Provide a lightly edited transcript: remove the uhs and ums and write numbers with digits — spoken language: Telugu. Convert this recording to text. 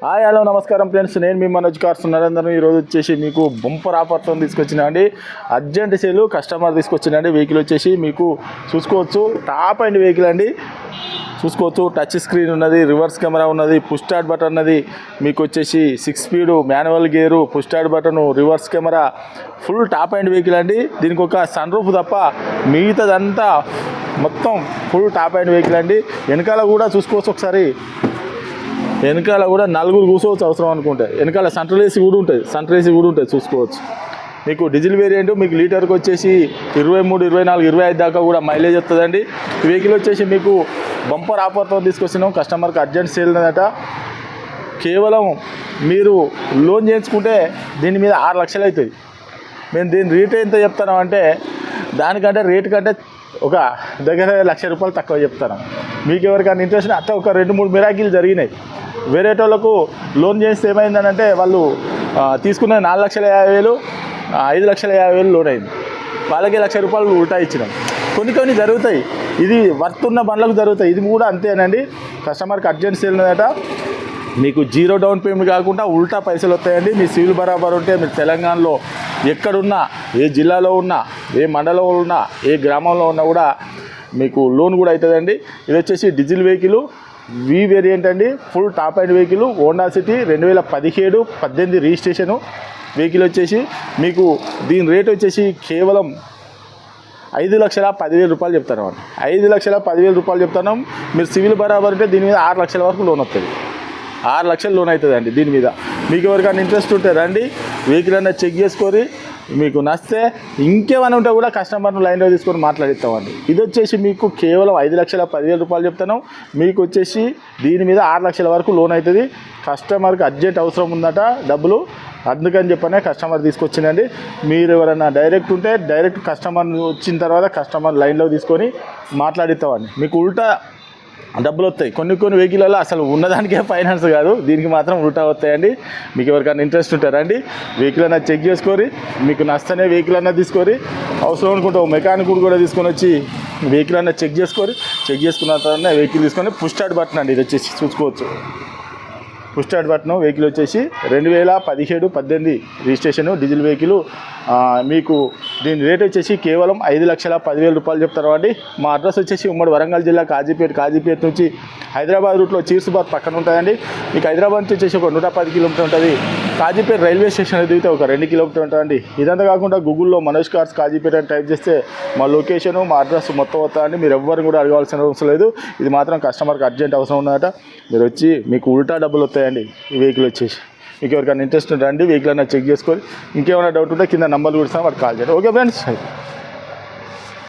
హాయ్ హలో నమస్కారం ఫ్రెండ్స్, నేను మీ మనోజ్ కార్స్ నరేందర్. ఈరోజు వచ్చేసి మీకు బంపర్ ఆఫర్తో తీసుకొచ్చినా అండి. అర్జెంట్ సేల్ కస్టమర్ తీసుకొచ్చినా అండి. వెహికల్ వచ్చేసి మీకు చూసుకోవచ్చు, టాప్ అండ్ వెహికల్ అండి. చూసుకోవచ్చు, టచ్ స్క్రీన్ ఉన్నది, రివర్స్ కెమెరా ఉన్నది, పుష్ స్టార్ట్ బటన్ ఉన్నది. మీకు వచ్చేసి 6 speed manual gear, push start button, reverse camera, full top and vehicle అండి. దీనికి ఒక సన్ రూఫ్ తప్ప మిగతాదంతా మొత్తం ఫుల్ టాప్ అండ్ వెహికల్ అండి. వెనకాల కూడా చూసుకోవచ్చు, ఒకసారి వెనకాల కూడా 4 కూర్చోవచ్చు అవసరం అనుకుంటే. వెనకాల సెంట్రల్ ఏసీ కూడా ఉంటుంది, చూసుకోవచ్చు. మీకు డీజిల్ వేరియంట్, మీకు లీటర్కి వచ్చేసి 23, 24, 25 దాకా కూడా మైలేజ్ వస్తుందండి. ఈ వెహికల్ వచ్చేసి మీకు బంపర్ ఆఫర్తో తీసుకొచ్చినాం. కస్టమర్కి అర్జెంట్ సేల్ ఉన్నదట. కేవలం మీరు లోన్ చేయించుకుంటే దీని మీద 6 లక్షలు అవుతుంది. మేము దీని రేట్ ఎంత చెప్తాను అంటే, దానికంటే రేటు కంటే ఒక దగ్గర ₹1,00,000 తక్కువ చెప్తాను. మీకు ఎవరికైనా ఇంట్రెస్ట్ అట్లా ఒక 2-3 మిరాకిల్ జరిగినాయి. వేరే వాళ్ళకు లోన్ చేస్తే ఏమైందనంటే, వాళ్ళు తీసుకున్న 4,50,000, 5,50,000 లోన్ అయింది. వాళ్ళకి ₹1,00,000 ఉల్టా ఇచ్చినాం. కొన్ని జరుగుతాయి, ఇది వర్త్ ఉన్న బండ్లకు జరుగుతాయి. ఇది కూడా అంతేనండి. కస్టమర్కి అర్జెంట్ సేల్ ఉన్నదట. మీకు 0 డౌన్ పేమెంట్ కాకుండా ఉల్టా పైసలు వస్తాయండి. మీ సివిల్ బరాబర్ ఉంటే మీరు తెలంగాణలో ఎక్కడున్నా, ఏ జిల్లాలో ఉన్నా, ఏ మండలంలో ఉన్నా, ఏ గ్రామంలో ఉన్నా కూడా మీకు లోన్ కూడా అవుతుందండి. ఇది వచ్చేసి డీజిల్ వెహికల్, వి వేరియంట్ అండి. Full top and vehicle, Honda city 2017-18 registration vehicle వచ్చేసి మీకు దీని రేట్ వచ్చేసి కేవలం ₹5,10,000 చెప్తాను. ₹5,10,000 చెప్తున్నాం. మీరు సివిల్ బరాబర్ ఉంటే దీని మీద 6 లక్షల వరకు లోన్ వస్తుంది. 6 లక్షలు లోన్ అవుతుంది అండి దీని మీద. మీకు ఎవరికైనా ఇంట్రెస్ట్ ఉంటే రండి, వెహికల్ అన్న చెక్ చేసుకొని మీకు నచ్చితే ఇంకేమైనా ఉంటే కూడా కస్టమర్ను లైన్లో తీసుకొని మాట్లాడిస్తామండి. ఇది వచ్చేసి మీకు కేవలం ₹5,10,000 చెప్తాను. మీకు వచ్చేసి దీని మీద 6 లక్షల వరకు లోన్ అవుతుంది. కస్టమర్కి అర్జెంట్ అవసరం ఉందట డబ్బులు, అందుకని చెప్పనే కస్టమర్ తీసుకొచ్చిందండి. మీరు ఎవరైనా డైరెక్ట్ ఉంటే డైరెక్ట్ కస్టమర్ వచ్చిన తర్వాత కస్టమర్ లైన్లో తీసుకొని మాట్లాడిస్తామండి. మీకు ఉల్టా డబ్బులు వస్తాయి. కొన్ని వెహికల్లో అసలు ఉన్నదానికే ఫైనాన్స్ కాదు, దీనికి మాత్రం ఉల్టా వస్తాయండి. మీకు ఎవరికైనా ఇంట్రెస్ట్ ఉంటారండి, వెహికల్ అన్నా చెక్ చేసుకొని మీకు నచ్చనే వెహికల్ అన్నా తీసుకొని, అవసరం అనుకుంటే మెకానిక్ కూడా తీసుకొని వచ్చి వెహికల్ అన్నా చెక్ చేసుకున్న తర్వాత వెహికల్ తీసుకొని పుష్ స్టార్ట్ బటన్ అండి. ఇది వచ్చేసి చూసుకోవచ్చు, పుష్ స్టార్ట్ బటన్. వెహికల్ వచ్చేసి 2017-18 రిజిస్ట్రేషన్ డీజిల్ వెహికల్. మీకు దీని రేట్ వచ్చేసి కేవలం ₹5,10,000 చెప్తారు అండి. మా అడ్రస్ వచ్చేసి ఉమ్మడి వరంగల్ జిల్లా కాజీపేట నుంచి హైదరాబాద్ రూట్లో చీర్సుబాద్ పక్కన ఉంటుందండి. మీకు హైదరాబాద్ నుంచి వచ్చేసి ఒక 110 కిలోమీటర్ ఉంటుంది. కాజీపేట రైల్వే స్టేషన్ దిగితే ఒక 2 కిలోమీటర్ ఉంటుందండి. ఇదంతా కాకుండా గూగుల్లో మనోజ్ కార్స్ కాజీపేట అని టైప్ చేస్తే మా లొకేషను, మా అడ్రస్ మొత్తం వస్తుందండి. మీరు ఎవ్వరు కూడా అడగాల్సిన అవసరం లేదు. ఇది మాత్రం కస్టమర్కి అర్జెంట్ అవసరం ఉన్నదట. మీరు వచ్చి మీకు ఉల్టా డబ్బులు వస్తాయండి. ఈ వెహికల్ వచ్చేసి మీకు ఎవరికైనా ఇంట్రెస్ట్ రండి, వెహికల్ అన్నా చెక్ చేసుకొని ఇంకేమైనా డౌట్ ఉంటే కింద నంబర్లు కూడా వాటికి కాల్ చేయండి. Okay friends.